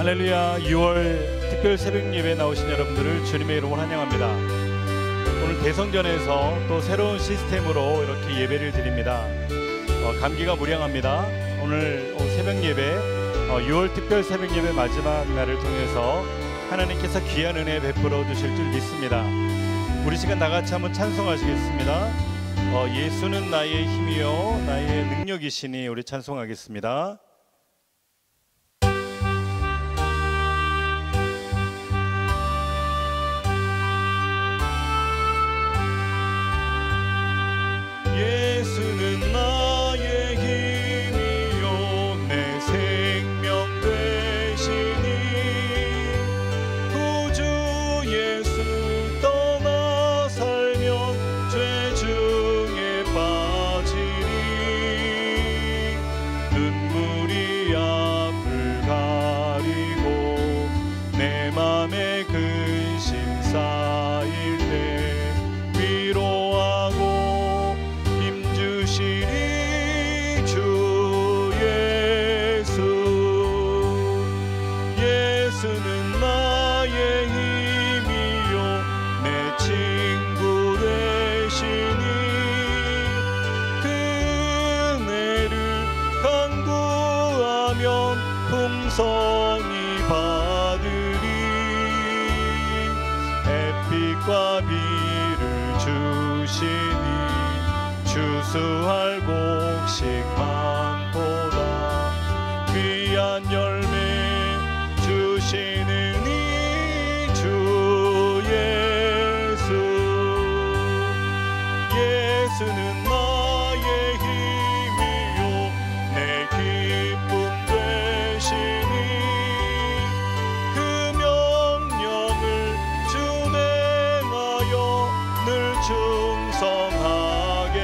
할렐루야. 6월 특별 새벽 예배에 나오신 여러분들을 주님의 이름으로 환영합니다. 오늘 대성전에서 또 새로운 시스템으로 이렇게 예배를 드립니다. 감기가 무량합니다. 오늘 새벽 예배 6월 특별 새벽 예배 마지막 날을 통해서 하나님께서 귀한 은혜 베풀어 주실 줄 믿습니다. 우리 시간 다같이 한번 찬송하시겠습니다. 예수는 나의 힘이요 나의 능력이시니, 우리 찬송하겠습니다. 예수는 나의 힘이요 내 생명 되시니, 구주 예수 떠나 살면 죄 중에 빠지니, 눈물이 앞을 가리고 내 맘에 근심 쌓일 때 위로하고 주시니 주 예수. 예수는 나의 힘이요 내 친구 되시니, 그네를 간구하면 풍성히 받으리. 햇빛과 비를 주시니 추수할 곡식만보다 귀한 열매 주시는 이 주 예수. 예수는 나의 힘이요 내 기쁨 되시니, 그 명령을 준행하여 늘 충성하게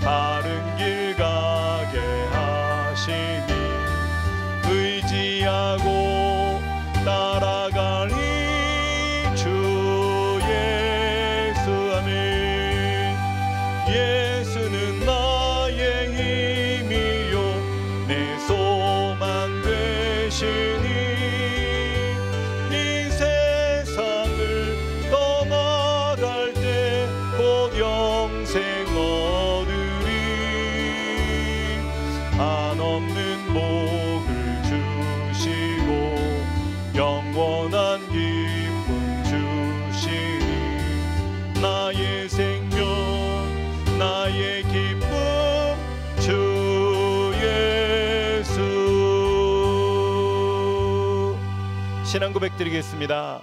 바른 길 가게 하시니, 의지하고 따라가니 주 예수. 아멘. 예수는 나의 힘이요 내 소망 되시니, 이 세상을 떠나갈 때 곧 영생 한없는 복을 주시고 영원한 기쁨 주시니, 나의 생명 나의 기쁨 주 예수. 신앙 고백 드리겠습니다.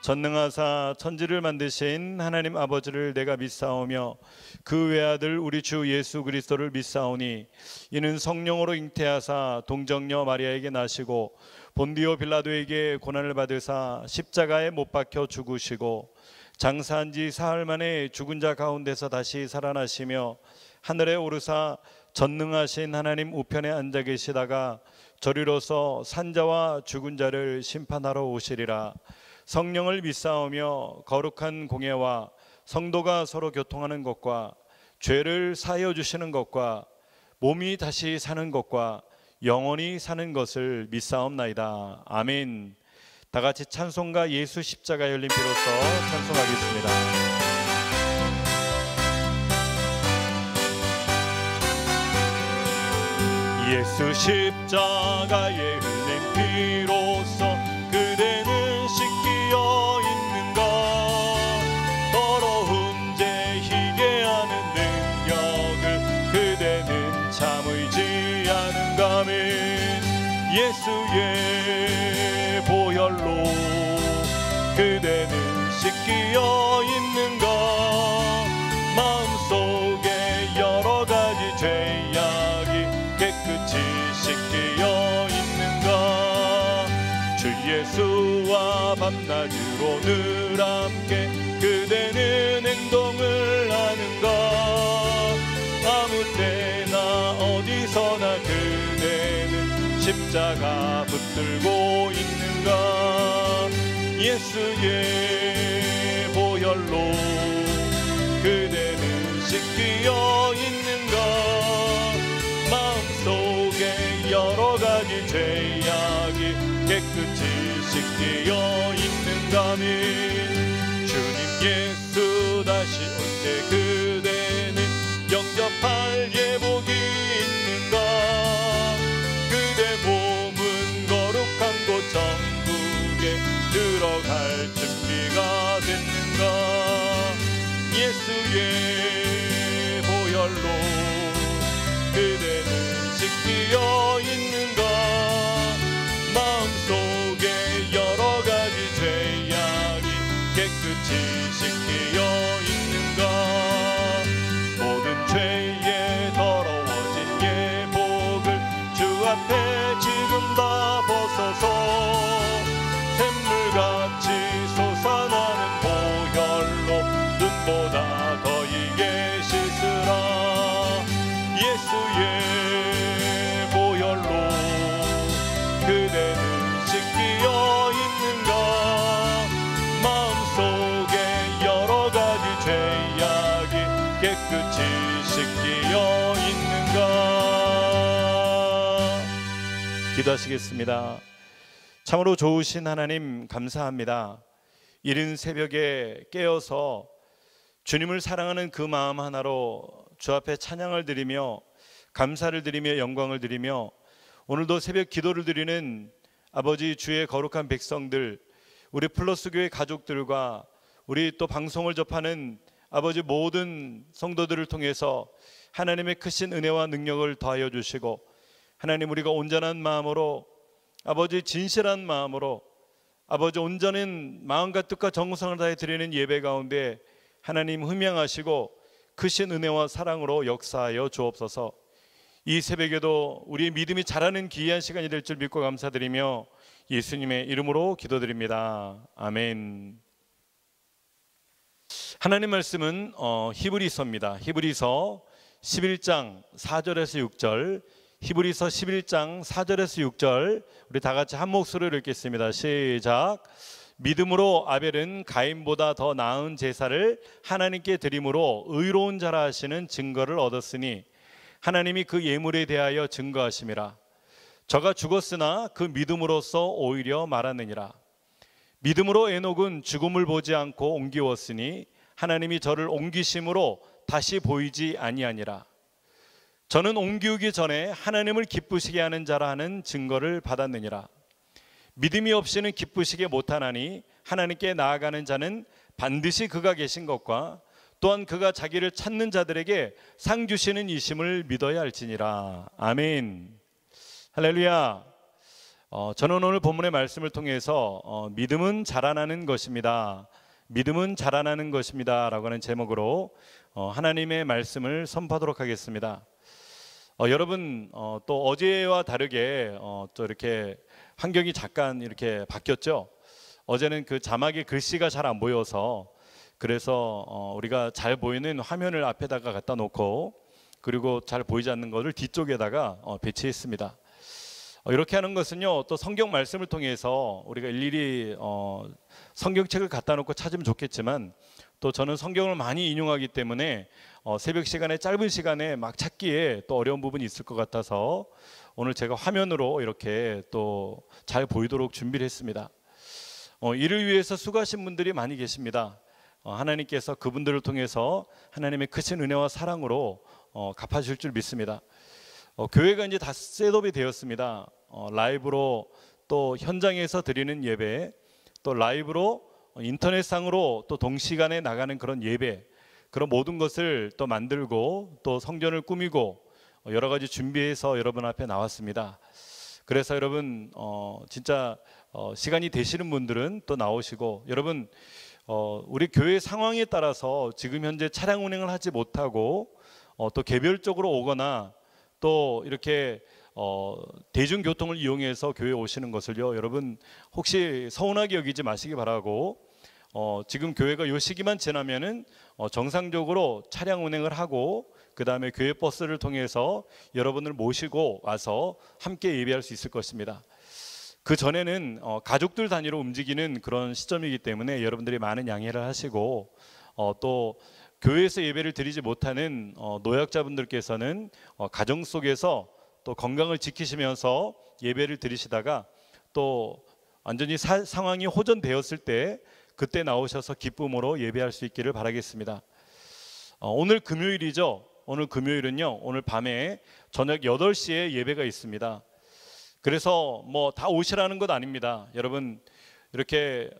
전능하사 천지를 만드신 하나님 아버지를 내가 믿사오며 그 외아들 우리 주 예수 그리스도를 믿사오니, 이는 성령으로 잉태하사 동정녀 마리아에게 나시고 본디오 빌라도에게 고난을 받으사 십자가에 못 박혀 죽으시고 장사한 지 사흘 만에 죽은 자 가운데서 다시 살아나시며 하늘에 오르사 전능하신 하나님 우편에 앉아 계시다가 저리로서 산자와 죽은 자를 심판하러 오시리라. 성령을 믿사오며 거룩한 공예와 성도가 서로 교통하는 것과 죄를 사하여 주시는 것과 몸이 다시 사는 것과 영원히 사는 것을 믿사옵나이다. 아멘. 다 같이 찬송가 예수 십자가 열린 피로써 찬송하겠습니다. 예수 십자가에 흘린 피로써 그대는 씻기어 있는가, 더러운 죄 희게 하는 능력을 그대는 참 의지하는가. 예수의 보혈로 그대는 씻기어 있는가, 마음속에 여러 가지 죄악이 깨끗이 씻기어 있는가. 주 예수와 밤낮으로 늘 함께 그대는 행동을 하는가, 아무 때나 어디서나 그대는 십자가 붙들고 있는가. 예수의 보혈로 그대는 씻기어 있는가. 있는가 마음속에 여러 가지 죄악이 깨끗이 씻겨 있는가 민 주님 예수 다시 올 때 그대는 영접할 예복이 있는가 그대 몸은 거룩한 곳 천국에 들어갈 준비가 됐는가 예수의 보혈로 그대는 씻겨 있는가 마음속에 여러 가지 죄악이 깨끗이 씻겨 있는가 모든 죄에 더러워진 예복을 주 앞에 지금 다 벗어서 샘물같이 솟아나는 보혈로 눈보다 더 이게 씻으라 예수의 보혈로 그대는 씻겨 있는가 마음속에 여러 가지 죄악이 깨끗이 씻겨 있는가 기도하시겠습니다. 참으로 좋으신 하나님 감사합니다. 이른 새벽에 깨어서 주님을 사랑하는 그 마음 하나로 주 앞에 찬양을 드리며 감사를 드리며 영광을 드리며 오늘도 새벽 기도를 드리는 아버지 주의 거룩한 백성들 우리 플러스 교회 가족들과 우리 또 방송을 접하는 아버지 모든 성도들을 통해서 하나님의 크신 은혜와 능력을 더하여 주시고 하나님 우리가 온전한 마음으로 아버지 진실한 마음으로 아버지 온전한 마음과 뜻과 정성을 다해 드리는 예배 가운데 하나님 흠양하시고 크신 은혜와 사랑으로 역사하여 주옵소서. 이 새벽에도 우리의 믿음이 자라는 귀한 시간이 될 줄 믿고 감사드리며 예수님의 이름으로 기도드립니다. 아멘. 하나님 말씀은 히브리서입니다. 히브리서 11장 4절에서 6절 히브리서 11장 4절에서 6절 우리 다 같이 한 목소리로 읽겠습니다. 시작. 믿음으로 아벨은 가인보다 더 나은 제사를 하나님께 드림으로 의로운 자라 하시는 증거를 얻었으니 하나님이 그 예물에 대하여 증거하심이라. 저가 죽었으나 그 믿음으로써 오히려 말하느니라. 믿음으로 에녹은 죽음을 보지 않고 옮기웠으니 하나님이 저를 옮기심으로 다시 보이지 아니하니라. 저는 옮기우기 전에 하나님을 기쁘시게 하는 자라 하는 증거를 받았느니라. 믿음이 없이는 기쁘시게 못하나니 하나님께 나아가는 자는 반드시 그가 계신 것과 또한 그가 자기를 찾는 자들에게 상 주시는 이심을 믿어야 할지니라. 아멘. 할렐루야. 저는 오늘 본문의 말씀을 통해서 믿음은 자라나는 것입니다. 믿음은 자라나는 것입니다 라고 하는 제목으로 하나님의 말씀을 선포하도록 하겠습니다. 여러분 또 어제와 다르게 또 이렇게 환경이 잠깐 이렇게 바뀌었죠. 어제는 그 자막에 글씨가 잘 안 보여서 그래서 우리가 잘 보이는 화면을 앞에다가 갖다 놓고 그리고 잘 보이지 않는 것을 뒤쪽에다가 배치했습니다. 이렇게 하는 것은요 또 성경 말씀을 통해서 우리가 일일이 성경책을 갖다 놓고 찾으면 좋겠지만 또 저는 성경을 많이 인용하기 때문에 새벽 시간에 짧은 시간에 막 찾기에 또 어려운 부분이 있을 것 같아서 오늘 제가 화면으로 이렇게 또 잘 보이도록 준비를 했습니다. 이를 위해서 수고하신 분들이 많이 계십니다. 하나님께서 그분들을 통해서 하나님의 크신 은혜와 사랑으로 갚아주실 줄 믿습니다. 교회가 이제 다 셋업이 되었습니다. 라이브로 또 현장에서 드리는 예배, 또 라이브로 인터넷상으로 또 동시간에 나가는 그런 예배, 그런 모든 것을 또 만들고 또 성전을 꾸미고 여러 가지 준비해서 여러분 앞에 나왔습니다. 그래서 여러분 진짜 시간이 되시는 분들은 또 나오시고 여러분 우리 교회 상황에 따라서 지금 현재 차량 운행을 하지 못하고 또 개별적으로 오거나 또 이렇게 대중교통을 이용해서 교회에 오시는 것을요 여러분 혹시 서운하게 여기지 마시기 바라고 지금 교회가 요 시기만 지나면은 정상적으로 차량 운행을 하고 그 다음에 교회 버스를 통해서 여러분을 모시고 와서 함께 예배할 수 있을 것입니다. 그 전에는 가족들 단위로 움직이는 그런 시점이기 때문에 여러분들이 많은 양해를 하시고 또 교회에서 예배를 드리지 못하는 노약자분들께서는 가정 속에서 또 건강을 지키시면서 예배를 드리시다가 또 완전히 상황이 호전되었을 때 그때 나오셔서 기쁨으로 예배할 수 있기를 바라겠습니다. 오늘 금요일이죠. 오늘 금요일은요, 오늘 밤에 저녁 8시에 예배가 있습니다. 그래서 뭐 다 오시라는 것 아닙니다. 여러분 이렇게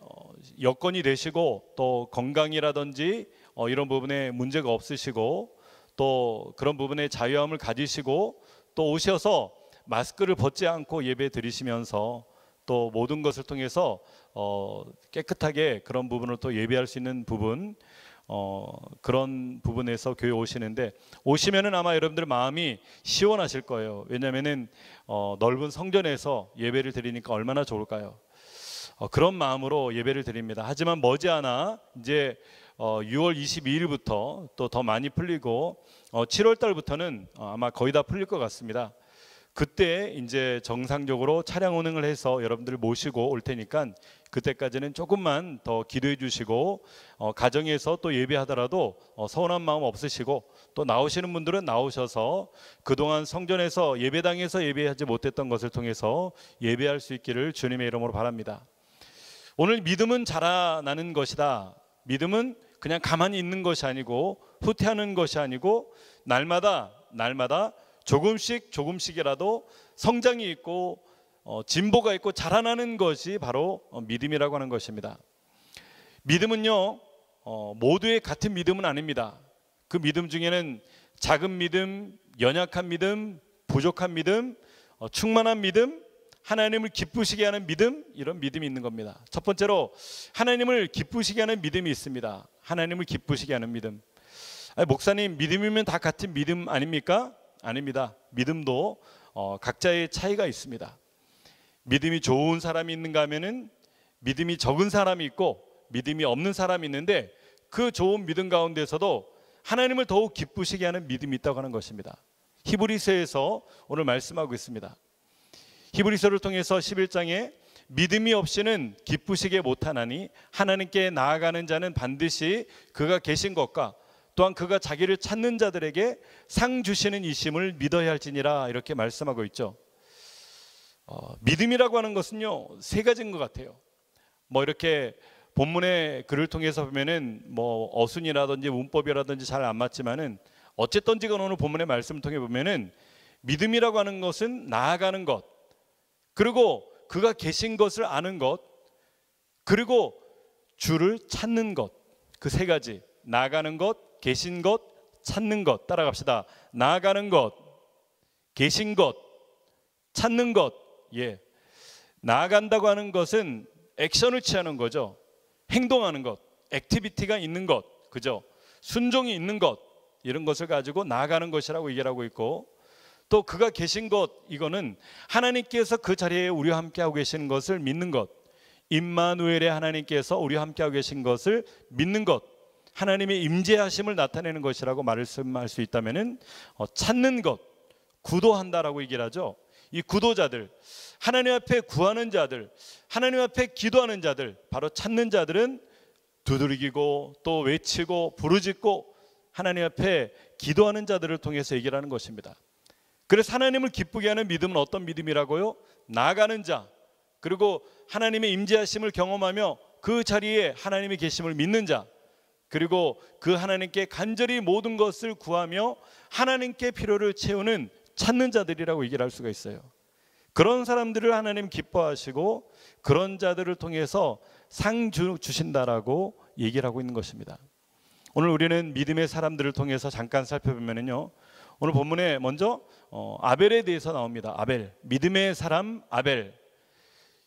여건이 되시고 또 건강이라든지 이런 부분에 문제가 없으시고 또 그런 부분에 자유함을 가지시고 또 오셔서 마스크를 벗지 않고 예배 드리시면서 또 모든 것을 통해서 깨끗하게 그런 부분을 또 예배할 수 있는 부분, 그런 부분에서 교회 오시는데, 오시면은 아마 여러분들 마음이 시원하실 거예요. 왜냐하면은 넓은 성전에서 예배를 드리니까 얼마나 좋을까요? 그런 마음으로 예배를 드립니다. 하지만 머지않아 이제 6월 22일부터 또 더 많이 풀리고 7월 달부터는 아마 거의 다 풀릴 것 같습니다. 그때 이제 정상적으로 차량 운행을 해서 여러분들을 모시고 올 테니까 그때까지는 조금만 더 기도해 주시고, 가정에서 또 예배하더라도 서운한 마음 없으시고, 또 나오시는 분들은 나오셔서 그동안 성전에서 예배당에서 예배하지 못했던 것을 통해서 예배할 수 있기를 주님의 이름으로 바랍니다. 오늘 믿음은 자라나는 것이다. 믿음은 그냥 가만히 있는 것이 아니고 후퇴하는 것이 아니고 날마다 조금씩이라도 성장이 있고 진보가 있고 자라나는 것이 바로 믿음이라고 하는 것입니다. 믿음은요, 모두의 같은 믿음은 아닙니다. 그 믿음 중에는 작은 믿음, 연약한 믿음, 부족한 믿음, 충만한 믿음, 하나님을 기쁘시게 하는 믿음, 이런 믿음이 있는 겁니다. 첫 번째로 하나님을 기쁘시게 하는 믿음이 있습니다. 하나님을 기쁘시게 하는 믿음. 목사님, 믿음이면 다 같은 믿음 아닙니까? 아닙니다. 믿음도 각자의 차이가 있습니다. 믿음이 좋은 사람이 있는가 하면은 믿음이 적은 사람이 있고 믿음이 없는 사람이 있는데, 그 좋은 믿음 가운데서도 하나님을 더욱 기쁘시게 하는 믿음이 있다고 하는 것입니다. 히브리서에서 오늘 말씀하고 있습니다. 히브리서를 통해서 11장에 믿음이 없이는 기쁘시게 못하나니 하나님께 나아가는 자는 반드시 그가 계신 것과 또한 그가 자기를 찾는 자들에게 상 주시는 이심을 믿어야 할지니라, 이렇게 말씀하고 있죠. 믿음이라고 하는 것은요, 세 가지인 것 같아요. 뭐 이렇게 본문의 글을 통해서 보면은 뭐 어순이라든지 문법이라든지 잘 안 맞지만은 어쨌든지 간 오늘 본문의 말씀을 통해 보면은 믿음이라고 하는 것은 나아가는 것, 그리고 그가 계신 것을 아는 것, 그리고 주를 찾는 것, 그 세 가지. 나아가는 것, 계신 것, 찾는 것. 따라갑시다. 나아가는 것, 계신 것, 찾는 것. 예. 나아간다고 하는 것은 액션을 취하는 거죠. 행동하는 것, 액티비티가 있는 것, 그죠? 순종이 있는 것, 이런 것을 가지고 나아가는 것이라고 얘기를 하고 있고, 또 그가 계신 것, 이거는 하나님께서 그 자리에 우리와 함께하고 계시는 것을 믿는 것, 임마누엘의 하나님께서 우리와 함께하고 계신 것을 믿는 것, 하나님의 임재하심을 나타내는 것이라고 말씀할 수 있다면은 찾는 것, 구도한다라고 얘기를 하죠. 이 구도자들, 하나님 앞에 구하는 자들, 하나님 앞에 기도하는 자들, 바로 찾는 자들은 두드리고 또 외치고 부르짖고 하나님 앞에 기도하는 자들을 통해서 얘기를 하는 것입니다. 그래서 하나님을 기쁘게 하는 믿음은 어떤 믿음이라고요? 나아가는 자, 그리고 하나님의 임재하심을 경험하며 그 자리에 하나님의 계심을 믿는 자, 그리고 그 하나님께 간절히 모든 것을 구하며 하나님께 필요를 채우는 찾는 자들이라고 얘기를 할 수가 있어요. 그런 사람들을 하나님 기뻐하시고 그런 자들을 통해서 상 주신다라고 얘기를 하고 있는 것입니다. 오늘 우리는 믿음의 사람들을 통해서 잠깐 살펴보면요, 오늘 본문에 먼저 아벨에 대해서 나옵니다. 아벨, 믿음의 사람 아벨.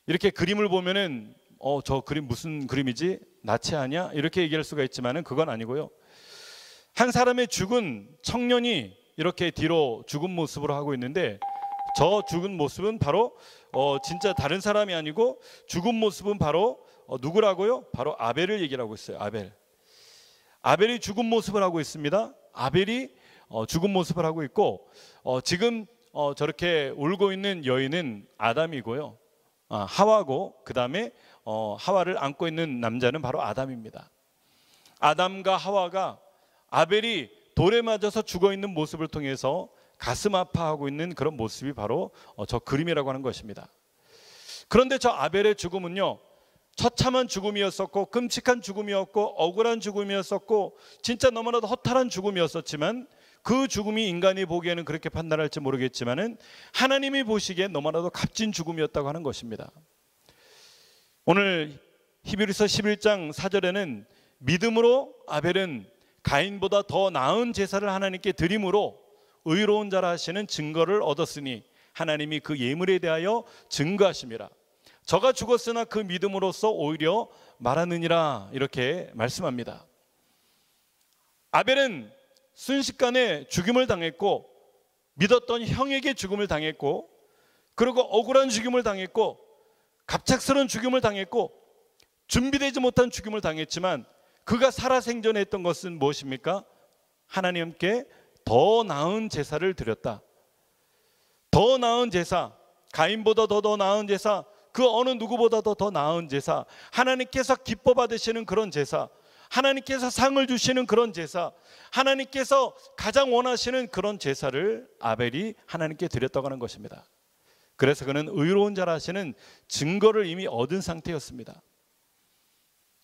이렇게 그림을 보면은 저 그림 무슨 그림이지? 나치하냐? 이렇게 얘기할 수가 있지만은 그건 아니고요. 한 사람의 죽은 청년이 이렇게 뒤로 죽은 모습으로 하고 있는데, 저 죽은 모습은 바로 진짜 다른 사람이 아니고 죽은 모습은 바로 누구라고요? 바로 아벨을 얘기를 하고 있어요. 아벨. 아벨이 죽은 모습을 하고 있습니다. 아벨이 죽은 모습을 하고 있고, 지금 저렇게 울고 있는 여인은 아담이고요, 하와고, 그 다음에 하와를 안고 있는 남자는 바로 아담입니다. 아담과 하와가 아벨이 돌에 맞아서 죽어 있는 모습을 통해서 가슴 아파하고 있는 그런 모습이 바로 저 그림이라고 하는 것입니다. 그런데 저 아벨의 죽음은요, 처참한 죽음이었었고 끔찍한 죽음이었고 억울한 죽음이었었고 진짜 너무나도 허탈한 죽음이었었지만, 그 죽음이 인간이 보기에는 그렇게 판단할지 모르겠지만은 하나님이 보시기에 너무나도 값진 죽음이었다고 하는 것입니다. 오늘 히브리서 11장 4절에는 믿음으로 아벨은 가인보다 더 나은 제사를 하나님께 드림으로 의로운 자라 하시는 증거를 얻었으니 하나님이 그 예물에 대하여 증거하심이라. 저가 죽었으나 그 믿음으로써 오히려 말하느니라, 이렇게 말씀합니다. 아벨은 순식간에 죽임을 당했고, 믿었던 형에게 죽임을 당했고, 그리고 억울한 죽임을 당했고, 갑작스러운 죽임을 당했고, 준비되지 못한 죽임을 당했지만 그가 살아생존했던 것은 무엇입니까? 하나님께 더 나은 제사를 드렸다. 더 나은 제사, 가인보다 더 나은 제사, 그 어느 누구보다도 더 나은 제사, 하나님께서 기뻐 받으시는 그런 제사, 하나님께서 상을 주시는 그런 제사, 하나님께서 가장 원하시는 그런 제사를 아벨이 하나님께 드렸다고 하는 것입니다. 그래서 그는 의로운 자라 하시는 증거를 이미 얻은 상태였습니다.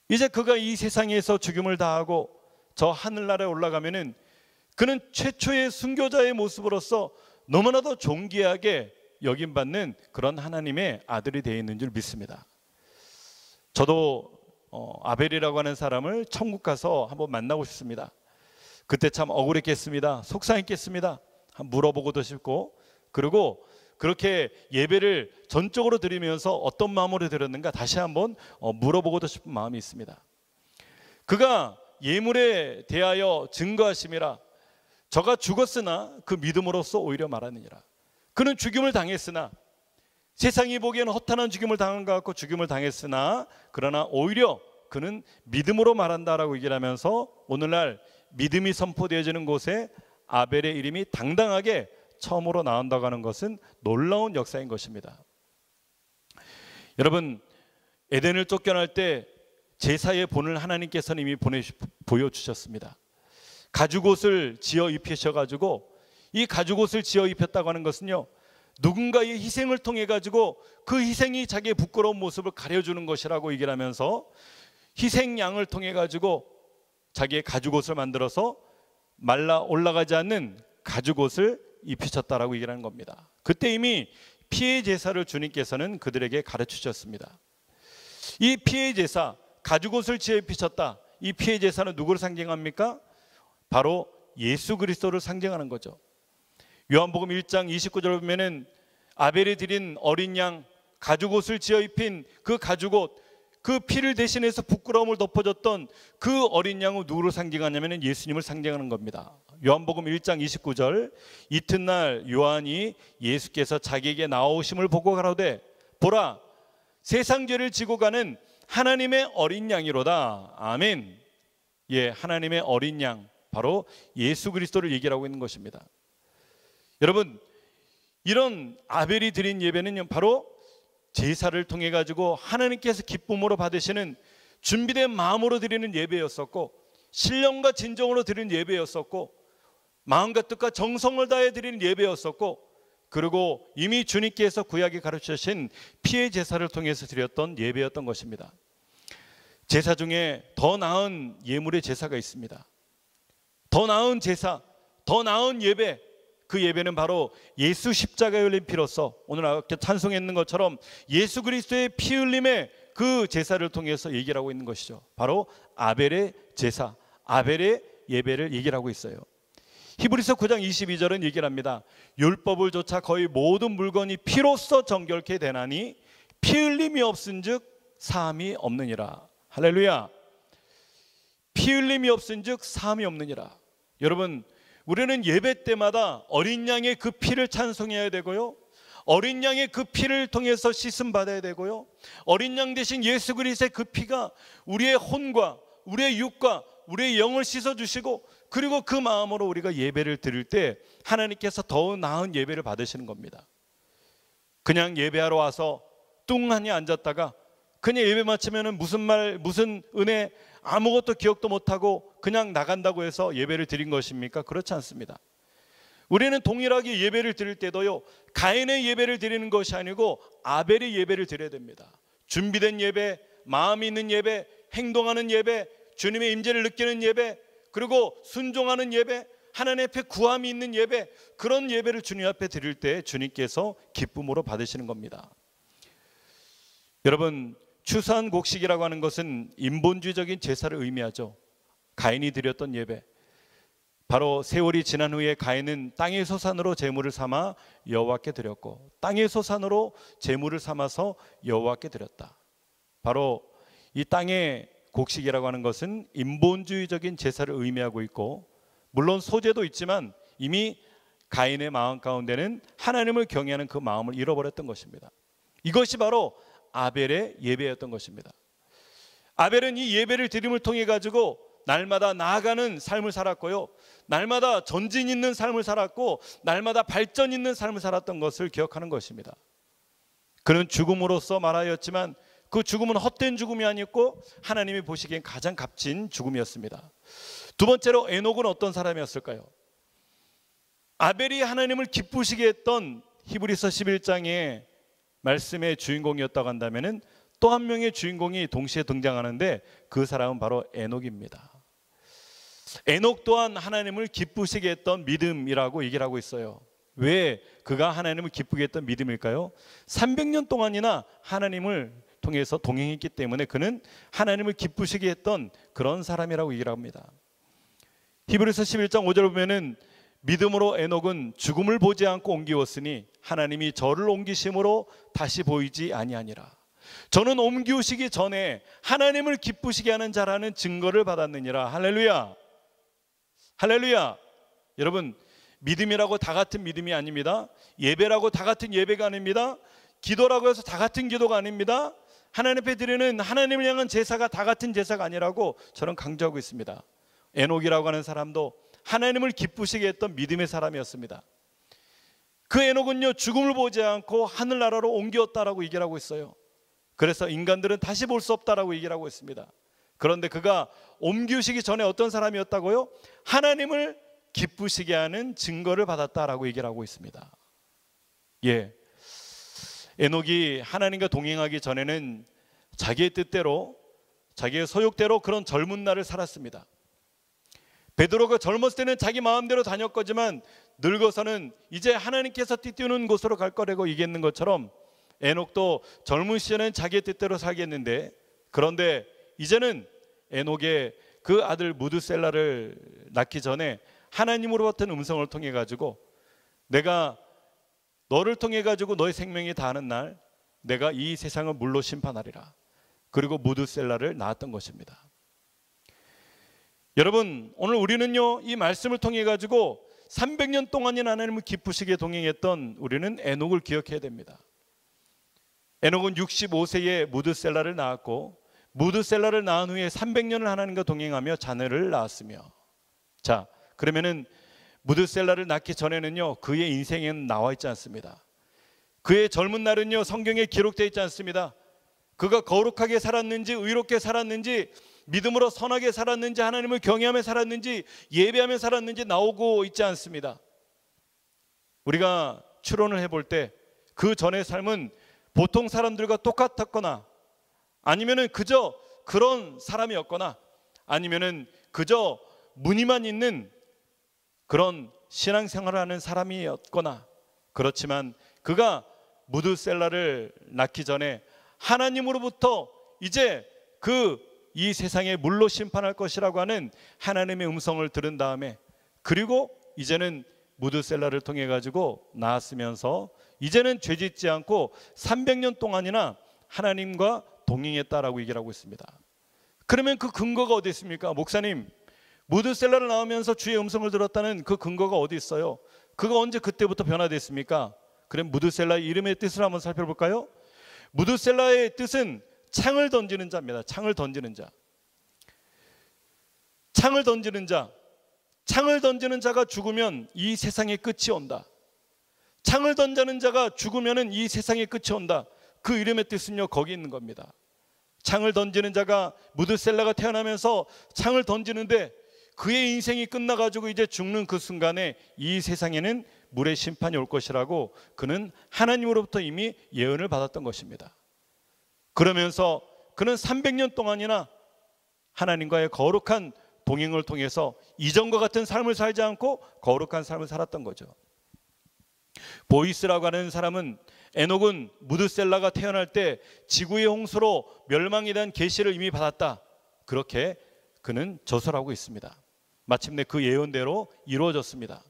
이제 그가 이 세상에서 죽임을 당하고 저 하늘나라에 올라가면은 그는 최초의 순교자의 모습으로서 너무나도 존귀하게 여김받는 그런 하나님의 아들이 되어 있는 줄 믿습니다. 저도 아벨이라고 하는 사람을 천국 가서 한번 만나고 싶습니다. 그때 참 억울했겠습니다. 속상했겠습니다. 물어보고도 싶고, 그리고 그렇게 예배를 전적으로 드리면서 어떤 마음으로 드렸는가 다시 한번 물어보고도 싶은 마음이 있습니다. 그가 예물에 대하여 증거하심이라. 저가 죽었으나 그 믿음으로써 오히려 말하느니라. 그는 죽임을 당했으나, 세상이 보기에는 허탄한 죽임을 당한 것 같고 죽임을 당했으나, 그러나 오히려 그는 믿음으로 말한다라고 얘기를 하면서 오늘날 믿음이 선포되어지는 곳에 아벨의 이름이 당당하게 처음으로 나온다고 하는 것은 놀라운 역사인 것입니다. 여러분, 에덴을 쫓겨날 때 제사의 본을 하나님께서는 이미 보여주셨습니다. 가죽옷을 지어 입히셔가지고, 이 가죽옷을 지어 입혔다고 하는 것은요, 누군가의 희생을 통해 가지고 그 희생이 자기의 부끄러운 모습을 가려주는 것이라고 얘기를 하면서 희생양을 통해 가지고 자기의 가죽옷을 만들어서 말라 올라가지 않는 가죽옷을 입히셨다라고 얘기를 하는 겁니다. 그때 이미 피의 제사를 주님께서는 그들에게 가르치셨습니다. 이 피의 제사, 가죽옷을 지어 입히셨다. 이 피의 제사는 누구를 상징합니까? 바로 예수 그리스도를 상징하는 거죠. 요한복음 1장 29절을 보면은 아벨이 드린 어린 양, 가죽옷을 지어 입힌 그 가죽옷, 그 피를 대신해서 부끄러움을 덮어줬던 그 어린 양은 누구를 상징하냐면 예수님을 상징하는 겁니다. 요한복음 1장 29절, 이튿날 요한이 예수께서 자기에게 나오심을 보고 가로되 보라, 세상 죄를 지고 가는 하나님의 어린 양이로다. 아멘. 예, 하나님의 어린 양, 바로 예수 그리스도를 얘기하고 있는 것입니다. 여러분, 이런 아벨이 드린 예배는 바로 제사를 통해 가지고 하나님께서 기쁨으로 받으시는 준비된 마음으로 드리는 예배였었고, 신령과 진정으로 드리는 예배였었고, 마음과 뜻과 정성을 다해 드리는 예배였었고, 그리고 이미 주님께서 구약에 가르치신 피의 제사를 통해서 드렸던 예배였던 것입니다. 제사 중에 더 나은 예물의 제사가 있습니다. 더 나은 제사, 더 나은 예배, 그 예배는 바로 예수 십자가에 흘린 피로서 오늘 아까 찬송했는 것처럼 예수 그리스도의 피 흘림의 그 제사를 통해서 얘기를 하고 있는 것이죠. 바로 아벨의 제사, 아벨의 예배를 얘기를 하고 있어요. 히브리서 9장 22절은 얘기를 합니다. 율법을 조차 거의 모든 물건이 피로써 정결케 되나니 피 흘림이 없은즉 사함이 없느니라. 할렐루야. 피 흘림이 없은즉 사함이 없느니라. 여러분, 우리는 예배 때마다 어린 양의 그 피를 찬송해야 되고요, 어린 양의 그 피를 통해서 씻음 받아야 되고요, 어린 양 대신 예수 그리스도의 그 피가 우리의 혼과 우리의 육과 우리의 영을 씻어주시고, 그리고 그 마음으로 우리가 예배를 드릴 때 하나님께서 더 나은 예배를 받으시는 겁니다. 그냥 예배하러 와서 뚱하니 앉았다가 그냥 예배 마치면은 무슨 말, 무슨 은혜 아무것도 기억도 못하고 그냥 나간다고 해서 예배를 드린 것입니까? 그렇지 않습니다. 우리는 동일하게 예배를 드릴 때도요, 가인의 예배를 드리는 것이 아니고 아벨의 예배를 드려야 됩니다. 준비된 예배, 마음이 있는 예배, 행동하는 예배, 주님의 임재를 느끼는 예배, 그리고 순종하는 예배, 하나님 앞에 구함이 있는 예배, 그런 예배를 주님 앞에 드릴 때 주님께서 기쁨으로 받으시는 겁니다. 여러분, 추수한 곡식이라고 하는 것은 인본주의적인 제사를 의미하죠. 가인이 드렸던 예배, 바로 세월이 지난 후에 가인은 땅의 소산으로 제물을 삼아 여호와께 드렸고, 땅의 소산으로 제물을 삼아서 여호와께 드렸다. 바로 이 땅의 곡식이라고 하는 것은 인본주의적인 제사를 의미하고 있고, 물론 소제도 있지만 이미 가인의 마음 가운데는 하나님을 경외하는 그 마음을 잃어버렸던 것입니다. 이것이 바로 아벨의 예배였던 것입니다. 아벨은 이 예배를 드림을 통해 가지고 날마다 나아가는 삶을 살았고요, 날마다 전진 있는 삶을 살았고, 날마다 발전 있는 삶을 살았던 것을 기억하는 것입니다. 그는 죽음으로써 말하였지만 그 죽음은 헛된 죽음이 아니었고 하나님이 보시기엔 가장 값진 죽음이었습니다. 두 번째로 에녹은 어떤 사람이었을까요? 아벨이 하나님을 기쁘시게 했던 히브리서 11장의 말씀의 주인공이었다고 한다면 또 한 명의 주인공이 동시에 등장하는데 그 사람은 바로 에녹입니다. 에녹 또한 하나님을 기쁘시게 했던 믿음이라고 얘기를 하고 있어요. 왜 그가 하나님을 기쁘게 했던 믿음일까요? 300년 동안이나 하나님을 통해서 동행했기 때문에 그는 하나님을 기쁘시게 했던 그런 사람이라고 얘기를 합니다. 히브리서 11장 5절 보면은 믿음으로 에녹은 죽음을 보지 않고 옮기었으니 하나님이 저를 옮기심으로 다시 보이지 아니하니라. 저는 옮기우시기 전에 하나님을 기쁘시게 하는 자라는 증거를 받았느니라. 할렐루야, 할렐루야. 여러분, 믿음이라고 다 같은 믿음이 아닙니다. 예배라고 다 같은 예배가 아닙니다. 기도라고 해서 다 같은 기도가 아닙니다. 하나님 앞에 드리는 하나님을 향한 제사가 다 같은 제사가 아니라고 저는 강조하고 있습니다. 에녹이라고 하는 사람도 하나님을 기쁘시게 했던 믿음의 사람이었습니다. 그 에녹은요, 죽음을 보지 않고 하늘나라로 옮겼다라고 얘기를 하고 있어요. 그래서 인간들은 다시 볼 수 없다라고 얘기를 하고 있습니다. 그런데 그가 옮기시기 전에 어떤 사람이었다고요? 하나님을 기쁘시게 하는 증거를 받았다라고 얘기를 하고 있습니다. 예, 에녹이 하나님과 동행하기 전에는 자기의 뜻대로, 자기의 소욕대로 그런 젊은 날을 살았습니다. 베드로가 젊었을 때는 자기 마음대로 다녔거지만 늙어서는 이제 하나님께서 띠띠우는 곳으로 갈 거라고 얘기했는 것처럼 에녹도 젊은 시절에는 자기의 뜻대로 살겠는데, 그런데 이제는 에녹의 그 아들 무드셀라를 낳기 전에 하나님으로부터 음성을 통해 가지고 내가 너를 통해 가지고 너의 생명이 다하는 날 내가 이 세상을 물로 심판하리라. 그리고 무드셀라를 낳았던 것입니다. 여러분, 오늘 우리는요, 이 말씀을 통해 가지고 300년 동안이나 하나님을 기쁘시게 동행했던 우리는 에녹을 기억해야 됩니다. 에녹은 65세에 무드셀라를 낳았고, 무드셀라를 낳은 후에 300년을 하나님과 동행하며 자녀를 낳았으며, 자, 그러면은 무드셀라를 낳기 전에는요, 그의 인생에는 나와 있지 않습니다. 그의 젊은 날은요, 성경에 기록되어 있지 않습니다. 그가 거룩하게 살았는지, 의롭게 살았는지, 믿음으로 선하게 살았는지, 하나님을 경외하며 살았는지, 예배하며 살았는지 나오고 있지 않습니다. 우리가 추론을 해볼 때 그 전의 삶은 보통 사람들과 똑같았거나, 아니면은 그저 그런 사람이었거나, 아니면은 그저 무늬만 있는 그런 신앙생활을 하는 사람이었거나, 그렇지만 그가 무드셀라를 낳기 전에 하나님으로부터 이제 이 세상에 물로 심판할 것이라고 하는 하나님의 음성을 들은 다음에, 그리고 이제는 무드셀라를 통해 가지고 낳았으면서 이제는 죄짓지 않고 300년 동안이나 하나님과 동행했다라고 얘기를 하고 있습니다. 그러면 그 근거가 어디 있습니까? 목사님, 무드셀라를 낳으면서 주의 음성을 들었다는 그 근거가 어디 있어요? 그가 언제 그때부터 변화됐습니까? 그럼 무드셀라의 이름의 뜻을 한번 살펴볼까요? 무드셀라의 뜻은 창을 던지는 자입니다. 창을 던지는 자. 창을 던지는 자. 창을 던지는 자가 죽으면 이 세상의 끝이 온다. 창을 던지는 자가 죽으면 이 세상의 끝이 온다. 그 이름의 뜻은요, 거기 있는 겁니다. 창을 던지는 자가 무드셀라가 태어나면서 창을 던지는데 그의 인생이 끝나가지고 이제 죽는 그 순간에 이 세상에는 물의 심판이 올 것이라고 그는 하나님으로부터 이미 예언을 받았던 것입니다. 그러면서 그는 300년 동안이나 하나님과의 거룩한 동행을 통해서 이전과 같은 삶을 살지 않고 거룩한 삶을 살았던 거죠. 보이스라고 하는 사람은 에녹은 무드셀라가 태어날 때 지구의 홍수로 멸망에 대한 계시를 이미 받았다, 그렇게 그는 저술하고 있습니다. 마침내 그 예언대로 이루어졌습니다.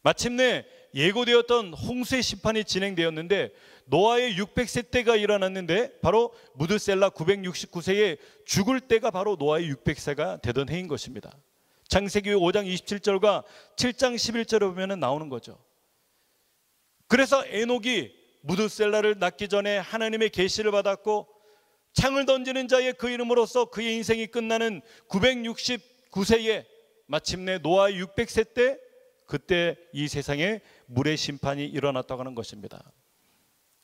마침내 예고되었던 홍수의 심판이 진행되었는데 노아의 600세 때가 일어났는데 바로 무드셀라 969세에 죽을 때가 바로 노아의 600세가 되던 해인 것입니다. 창세기 5장 27절과 7장 11절에 보면 나오는 거죠. 그래서 에녹이 무드셀라를 낳기 전에 하나님의 계시를 받았고 창을 던지는 자의 그 이름으로써 그의 인생이 끝나는 969세에 마침내 노아의 600세 때 그때 이 세상에 물의 심판이 일어났다고 하는 것입니다.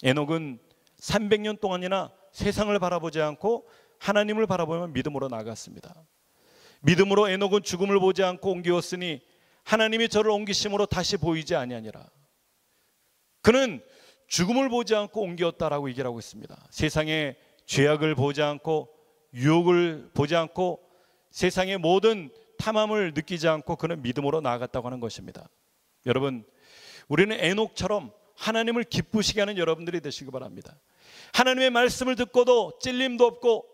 에녹은 300년 동안이나 세상을 바라보지 않고 하나님을 바라보며 믿음으로 나아갔습니다. 믿음으로 에녹은 죽음을 보지 않고 옮기었으니 하나님이 저를 옮기심으로 다시 보이지 아니하니라. 그는 죽음을 보지 않고 옮겼다라고 얘기를 하고 있습니다. 세상의 죄악을 보지 않고 유혹을 보지 않고 세상의 모든 탐함을 느끼지 않고 그는 믿음으로 나아갔다고 하는 것입니다. 여러분, 우리는 에녹처럼 하나님을 기쁘시게 하는 여러분들이 되시기 바랍니다. 하나님의 말씀을 듣고도 찔림도 없고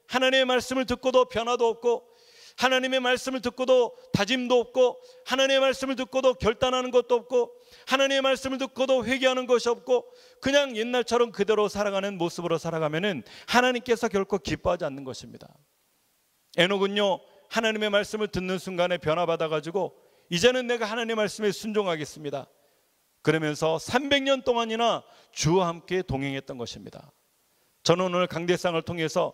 하나님의 말씀을 듣고도 변화도 없고 하나님의 말씀을 듣고도 다짐도 없고 하나님의 말씀을 듣고도 결단하는 것도 없고 하나님의 말씀을 듣고도 회개하는 것이 없고 그냥 옛날처럼 그대로 살아가는 모습으로 살아가면은 하나님께서 결코 기뻐하지 않는 것입니다. 에녹은요, 하나님의 말씀을 듣는 순간에 변화받아가지고 이제는 내가 하나님의 말씀에 순종하겠습니다, 그러면서 300년 동안이나 주와 함께 동행했던 것입니다. 저는 오늘 강대상을 통해서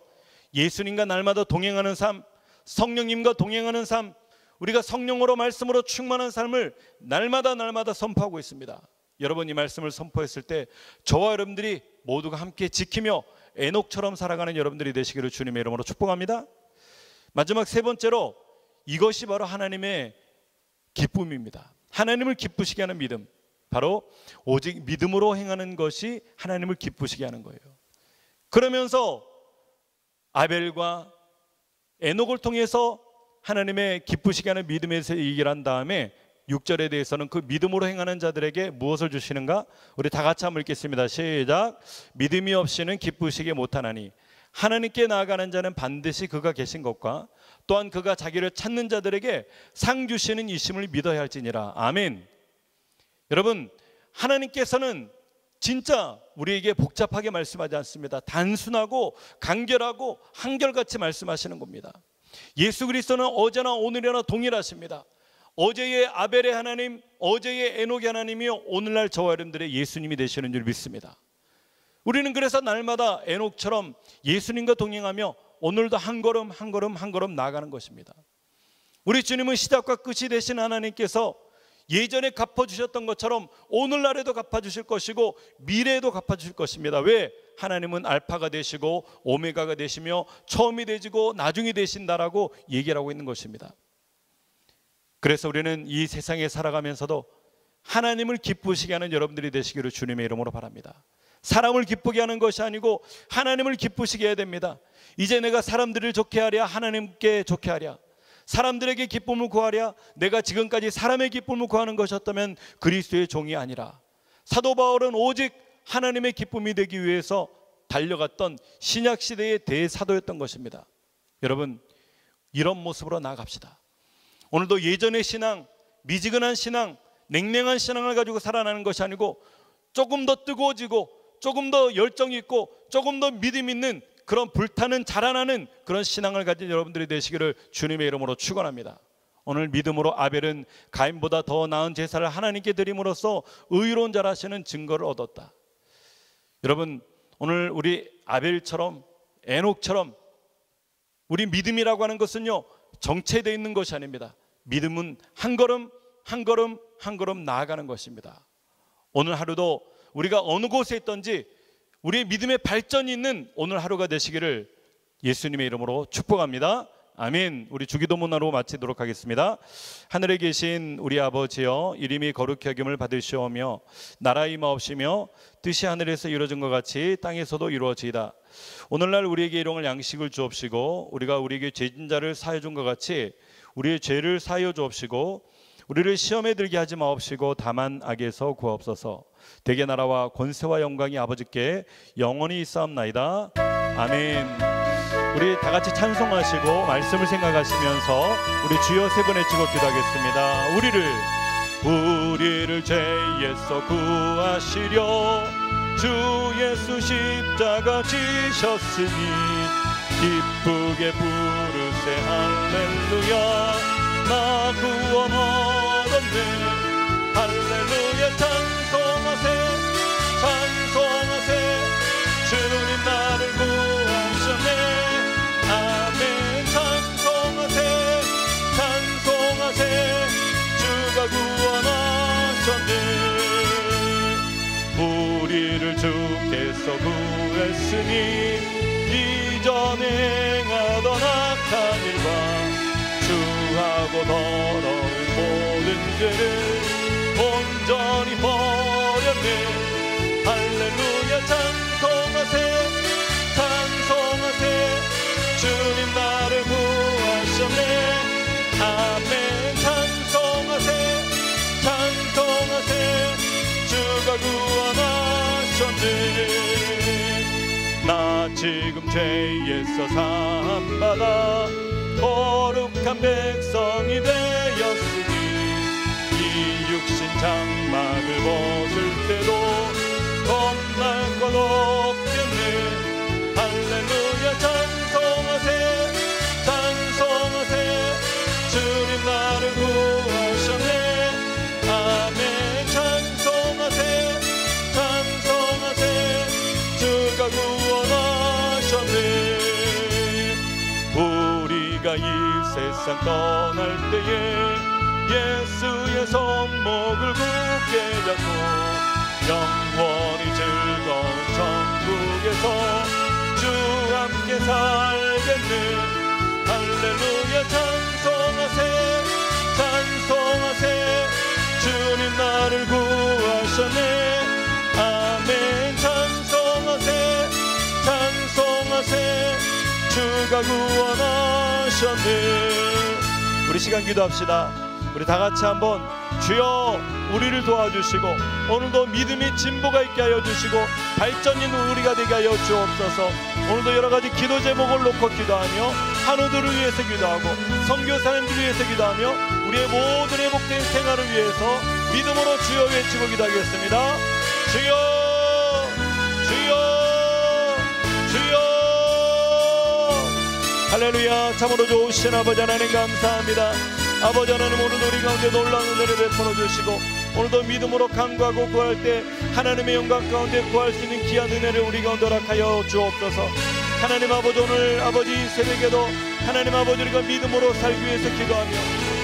예수님과 날마다 동행하는 삶, 성령님과 동행하는 삶, 우리가 성령으로 말씀으로 충만한 삶을 날마다 선포하고 있습니다. 여러분, 이 말씀을 선포했을 때 저와 여러분들이 모두가 함께 지키며 에녹처럼 살아가는 여러분들이 되시기를 주님의 이름으로 축복합니다. 마지막 세 번째로 이것이 바로 하나님의 기쁨입니다. 하나님을 기쁘시게 하는 믿음, 바로 오직 믿음으로 행하는 것이 하나님을 기쁘시게 하는 거예요. 그러면서 아벨과 에녹을 통해서 하나님의 기쁘시게 하는 믿음에서 얘기를 한 다음에 6절에 대해서는 그 믿음으로 행하는 자들에게 무엇을 주시는가? 우리 다 같이 한번 읽겠습니다. 시작. 믿음이 없이는 기쁘시게 못하나니 하나님께 나아가는 자는 반드시 그가 계신 것과 또한 그가 자기를 찾는 자들에게 상 주시는 이심을 믿어야 할지니라. 아멘. 여러분, 하나님께서는 진짜 우리에게 복잡하게 말씀하지 않습니다. 단순하고 간결하고 한결같이 말씀하시는 겁니다. 예수 그리스도는 어제나 오늘이나 동일하십니다. 어제의 아벨의 하나님, 어제의 에녹의 하나님이요, 오늘날 저와 여러분들의 예수님이 되시는 줄 믿습니다. 우리는 그래서 날마다 에녹처럼 예수님과 동행하며 오늘도 한 걸음 한 걸음 한 걸음 나아가는 것입니다. 우리 주님은 시작과 끝이 되신 하나님께서 예전에 갚아주셨던 것처럼 오늘날에도 갚아주실 것이고 미래에도 갚아주실 것입니다. 왜? 하나님은 알파가 되시고 오메가가 되시며 처음이 되시고 나중이 되신다라고 얘기를 하고 있는 것입니다. 그래서 우리는 이 세상에 살아가면서도 하나님을 기쁘시게 하는 여러분들이 되시기를 주님의 이름으로 바랍니다. 사람을 기쁘게 하는 것이 아니고 하나님을 기쁘시게 해야 됩니다. 이제 내가 사람들을 좋게 하랴 하나님께 좋게 하랴, 사람들에게 기쁨을 구하랴, 내가 지금까지 사람의 기쁨을 구하는 것이었다면 그리스도의 종이 아니라. 사도 바울은 오직 하나님의 기쁨이 되기 위해서 달려갔던 신약시대의 대사도였던 것입니다. 여러분, 이런 모습으로 나아갑시다. 오늘도 예전의 신앙, 미지근한 신앙, 냉랭한 신앙을 가지고 살아나는 것이 아니고 조금 더 뜨거워지고 조금 더 열정 있고 조금 더 믿음 있는 그런 불타는 자라나는 그런 신앙을 가진 여러분들이 되시기를 주님의 이름으로 축원합니다. 오늘 믿음으로 아벨은 가인보다 더 나은 제사를 하나님께 드림으로써 의로운 자라시는 증거를 얻었다. 여러분, 오늘 우리 아벨처럼 에녹처럼 우리 믿음이라고 하는 것은요, 정체되어 있는 것이 아닙니다. 믿음은 한 걸음 한 걸음 한 걸음 나아가는 것입니다. 오늘 하루도 우리가 어느 곳에 있든지 우리의 믿음의 발전이 있는 오늘 하루가 되시기를 예수님의 이름으로 축복합니다. 아멘. 우리 주기도문으로 마치도록 하겠습니다. 하늘에 계신 우리 아버지여, 이름이 거룩히 여김을 받으시오며 나라 임하옵시며 뜻이 하늘에서 이루어진 것 같이 땅에서도 이루어지이다. 오늘날 우리에게 일용할 양식을 주옵시고 우리가 우리에게 죄진 자를 사하여 준 것 같이 우리의 죄를 사하여 주옵시고 우리를 시험에 들게 하지 마옵시고 다만 악에서 구하옵소서. 대개 나라와 권세와 영광이 아버지께 영원히 있사옵나이다. 아멘. 우리 다 같이 찬송하시고 말씀을 생각하시면서 우리 주여 세 번 외치고 기도하겠습니다. 우리를 죄에서 구하시려 주 예수 십자가 지셨으니 기쁘게 부르세 할렐루야. 나 구원 얻었네. 할렐루야. 찬송하세 찬송하세. 주님 나를 구하셨네. 아멘. 찬송하세 찬송하세. 주가 구원하셨네. 우리를 주께서 구했으니 이전에 행하던 악한 일과 주하고 더러운 모든 죄를 온전히 버렸네. 할렐루야. 찬송하세 찬송하세. 주님 나를 구하셨네. 아멘. 찬송하세 찬송하세. 주가 구원하셨네. 나 지금 죄에서 사함받아 거룩한 백성이 되었으니 이 육신 장막을 벗을 때도 겁날 것 없겠네. 할렐루야. 찬송하세 찬송하세. 주님 나를 구하셨네. 아멘. 찬송하세 찬송하세. 주가 구원하셨네. 우리가 이 세상 떠날 때에 예수의 손목을 굳게 잡고 영원히 즐거운 천국에서 주 함께 살겠네. 할렐루야. 찬송하세 찬송하세. 주님 나를 구하셨네. 아멘. 찬송하세 찬송하세. 주가 구원하셨네. 우리 시간 기도합시다. 우리 다 같이 한번 주여 우리를 도와주시고 오늘도 믿음의 진보가 있게 하여 주시고 발전 있는 우리가 되게 하여 주옵소서. 오늘도 여러 가지 기도 제목을 놓고 기도하며 한우들을 위해서 기도하고 선교사님들을 위해서 기도하며 우리의 모든 회복된 생활을 위해서 믿음으로 주여 외치고 기도하겠습니다. 주여 주여 주여. 할렐루야. 참으로 좋으신 아버지 하나님 감사합니다. 아버지 하나님, 오늘 우리 가운데 놀라운 은혜를 베풀어 주시고 오늘도 믿음으로 간구하고 구할 때 하나님의 영광 가운데 구할 수 있는 귀한 은혜를 우리 가운데 허락하여 주옵소서. 하나님 아버지, 오늘 아버지 새벽에도 하나님 아버지 우리가 믿음으로 살기 위해서 기도하며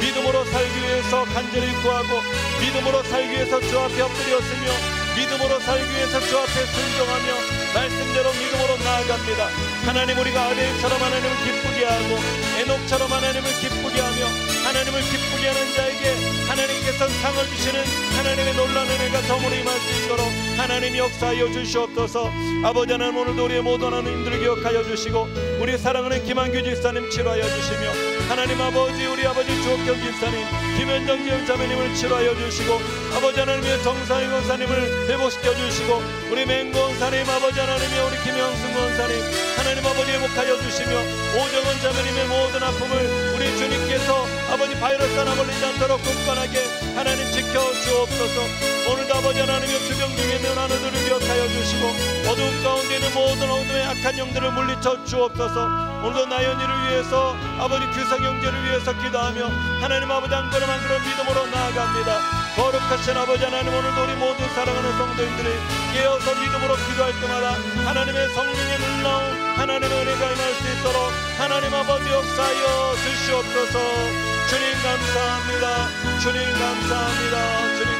믿음으로 살기 위해서 간절히 구하고 믿음으로 살기 위해서 주 앞에 엎드렸으며 믿음으로 살기 위해서 주 앞에 순종하며 말씀대로 믿음으로 나아갑니다. 하나님, 우리가 아벨처럼 하나님을 기쁘게 하고 에녹처럼 하나님을 기쁘게 하며 하나님을 기쁘게 하는 자에게 하나님께서 상을 주시는 하나님의 놀라운 은혜가 덤으로 임할 수 있도록 하나님이 역사하여 주시옵소서. 아버지 하나님, 오늘도 우리의 모든 하나님들을 기억하여 주시고 우리 사랑하는 김한규 집사님 치료하여 주시며 하나님 아버지, 우리 아버지 주옥경 집사님, 김현정 지역자매님을 치료하여 주시고 아버지 하나님의 정상희 권사님을 회복시켜 주시고 우리 맹권사님 아버지 하나님의 우리 김영승 권사님 하나님 아버지 회복하여 주시며 오정은 자매님의 모든 아픔을 우리 주님께서 아버지 바이러스 하나 걸리지 않도록 굳건하게 하나님 지켜주옵소서. 오늘도 아버지 하나님의 주병 중에 있는 하나들을 기억하여 주시고 어두운 가운데 있는 모든 어둠의 악한 영들을 물리쳐 주옵소서. 오늘도 나연이를 위해서 아버지 규성 형제를 위해서 기도하며 하나님 아버지 한 걸음 한 걸음 믿음으로 나아갑니다. 거룩하신 아버지 하나님, 오늘도 우리 모든 사랑하는 성도님들이 깨어서 믿음으로 기도할 때마다 하나님의 성령의 놀라운 하나님의 은혜가 임할 수 있도록 하나님 아버지 역사하여 주시옵소서. 주님 감사합니다. 주님 감사합니다. 주님